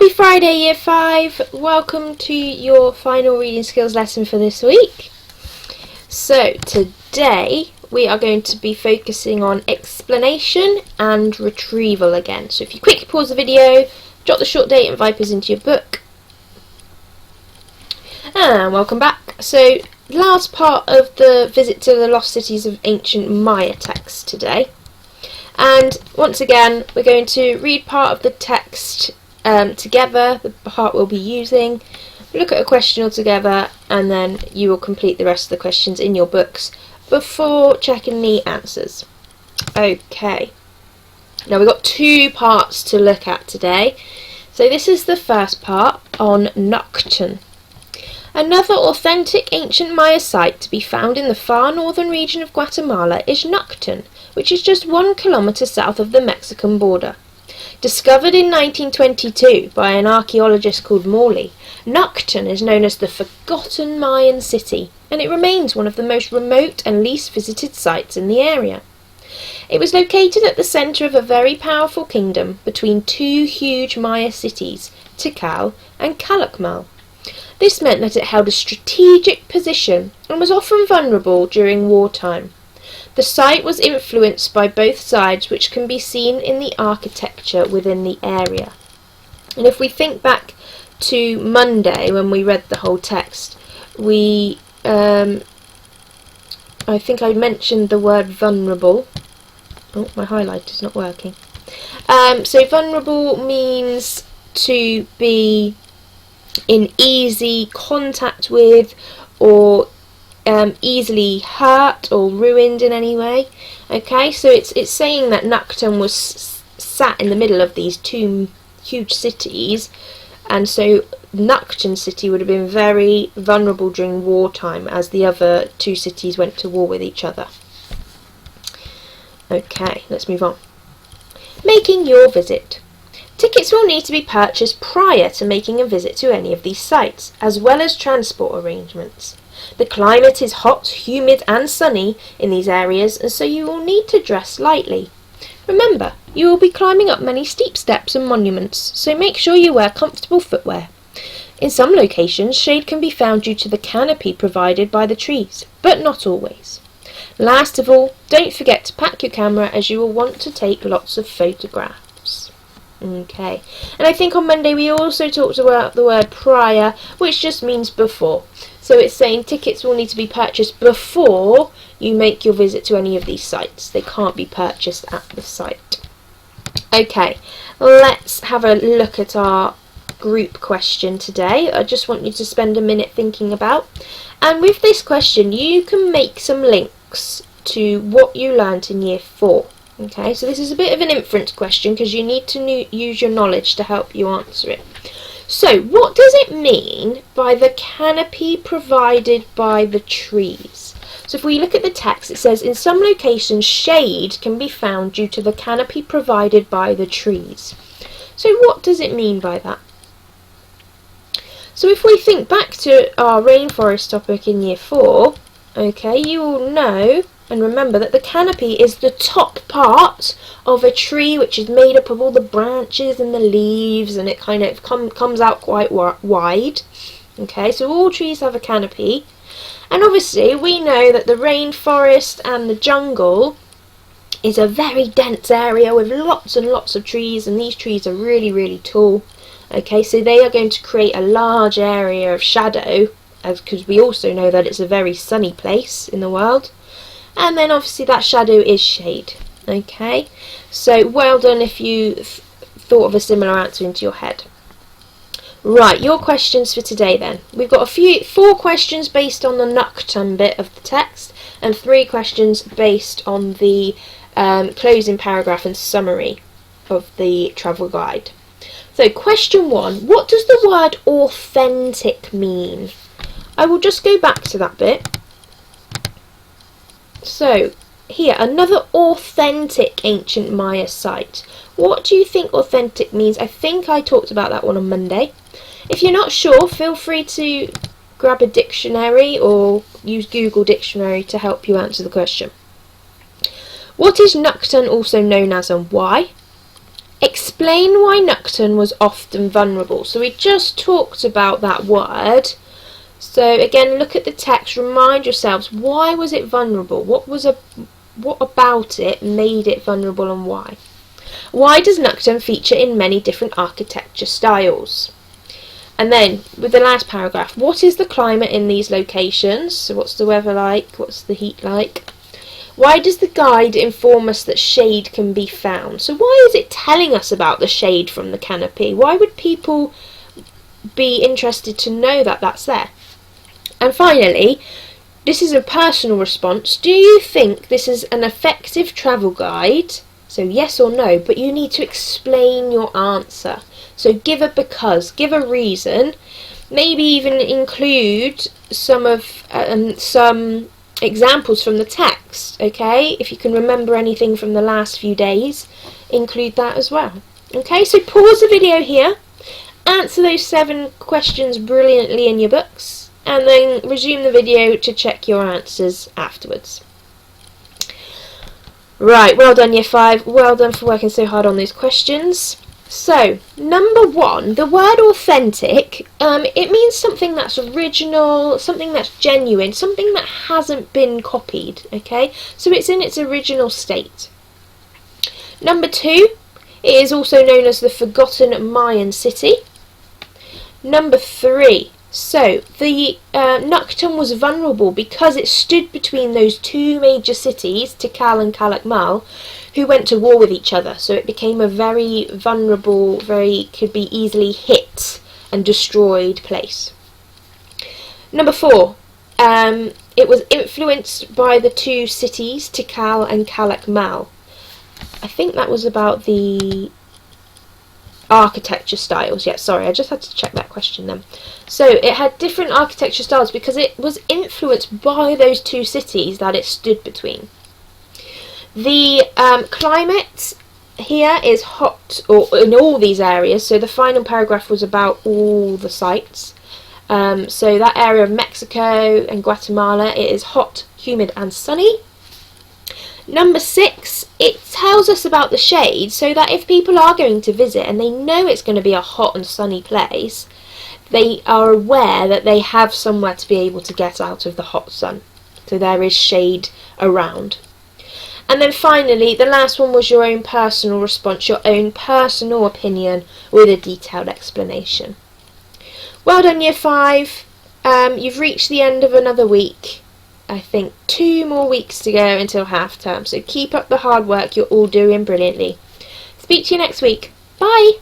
Happy Friday, Year 5! Welcome to your final reading skills lesson for this week. So, today we are going to be focusing on explanation and retrieval again. So if you quickly pause the video, jot the short date and vipers into your book. And welcome back. So, last part of the visit to the lost cities of ancient Maya text today. And once again, we're going to read part of the text together, the part we'll be using, look at a question altogether, and then you will complete the rest of the questions in your books before checking the answers. Okay, now we've got two parts to look at today. So this is the first part on Nocturne. Another authentic ancient Maya site to be found in the far northern region of Guatemala is Nocturne, which is just 1 kilometre south of the Mexican border. Discovered in 1922 by an archaeologist called Morley, Nocturne is known as the Forgotten Mayan City, and it remains one of the most remote and least visited sites in the area. It was located at the centre of a very powerful kingdom between two huge Maya cities, Tikal and Calakmul. This meant that it held a strategic position and was often vulnerable during wartime. The site was influenced by both sides, which can be seen in the architecture within the area. And if we think back to Monday when we read the whole text, I think I mentioned the word vulnerable. Oh, my highlighter's not working. So vulnerable means to be in easy contact with, or easily hurt or ruined in any way. Okay, so it's saying that Nocturne was sat in the middle of these two huge cities, and so Nocturne City would have been very vulnerable during wartime as the other two cities went to war with each other. Okay, let's move on. Making your visit. Tickets will need to be purchased prior to making a visit to any of these sites, as well as transport arrangements. The climate is hot, humid and sunny in these areas, and so you will need to dress lightly. Remember, you will be climbing up many steep steps and monuments, so make sure you wear comfortable footwear. In some locations, shade can be found due to the canopy provided by the trees, but not always. Last of all, don't forget to pack your camera, as you will want to take lots of photographs. Okay, and I think on Monday we also talked about the word prior, which just means before. So it's saying tickets will need to be purchased before you make your visit to any of these sites. They can't be purchased at the site. Okay, let's have a look at our group question today. I just want you to spend a minute thinking about. And with this question, you can make some links to what you learnt in Year 4. Okay, so this is a bit of an inference question because you need to use your knowledge to help you answer it. So, what does it mean by the canopy provided by the trees? So if we look at the text, it says, in some locations shade can be found due to the canopy provided by the trees. So what does it mean by that? So if we think back to our rainforest topic in Year 4, okay, you will know and remember that the canopy is the top part of a tree, which is made up of all the branches and the leaves, and it kind of comes out quite wide. Okay, so all trees have a canopy, and obviously we know that the rainforest and the jungle is a very dense area with lots and lots of trees, and these trees are really, really tall. Okay, so they are going to create a large area of shadow, because we also know that it's a very sunny place in the world. And then obviously that shadow is shade. Okay, so well done if you thought of a similar answer into your head. Right, your questions for today then. We've got 4 questions based on the Nocturne bit of the text, and 3 questions based on the closing paragraph and summary of the travel guide. So question 1, what does the word authentic mean? I will just go back to that bit. So, here, another authentic ancient Maya site. What do you think authentic means? I think I talked about that one on Monday. If you're not sure, feel free to grab a dictionary or use Google Dictionary to help you answer the question. What is Nocturne also known as, and why? Explain why Nuckton was often vulnerable. So we just talked about that word. So again, look at the text, remind yourselves, why was it vulnerable? What about it made it vulnerable, and why? Why does Nuckton feature in many different architecture styles? And then, with the last paragraph, what is the climate in these locations? So what's the weather like? What's the heat like? Why does the guide inform us that shade can be found? So why is it telling us about the shade from the canopy? Why would people be interested to know that that's there? And finally, this is a personal response. Do you think this is an effective travel guide? So yes or no, but you need to explain your answer. So give a because, give a reason, maybe even include some examples from the text, okay? If you can remember anything from the last few days, include that as well. Okay, so pause the video here, answer those 7 questions brilliantly in your books, and then resume the video to check your answers afterwards. Right, well done Year 5, well done for working so hard on those questions. So, number 1, the word authentic, it means something that's original, something that's genuine, something that hasn't been copied, okay? So it's in its original state. Number 2, it is also known as the Forgotten Mayan City. Number 3, so the Nuckton was vulnerable because it stood between those 2 major cities, Tikal and Calakmul, who went to war with each other. So it became a very vulnerable, could be easily hit and destroyed place. Number 4, it was influenced by the 2 cities, Tikal and Calakmul. I think that was about the architecture styles. Yeah, sorry, I just had to check that question then. So it had different architecture styles because it was influenced by those 2 cities that it stood between. The climate here is hot, or in all these areas, so the final paragraph was about all the sites. So that area of Mexico and Guatemala, it is hot, humid and sunny. Number 6, it tells us about the shade, so that if people are going to visit and they know it's going to be a hot and sunny place, they are aware that they have somewhere to be able to get out of the hot sun. So there is shade around. And then finally, the last one was your own personal response, your own personal opinion with a detailed explanation. Well done Year 5, you've reached the end of another week. I think 2 more weeks to go until half term, so keep up the hard work, you're all doing brilliantly. Speak to you next week. Bye!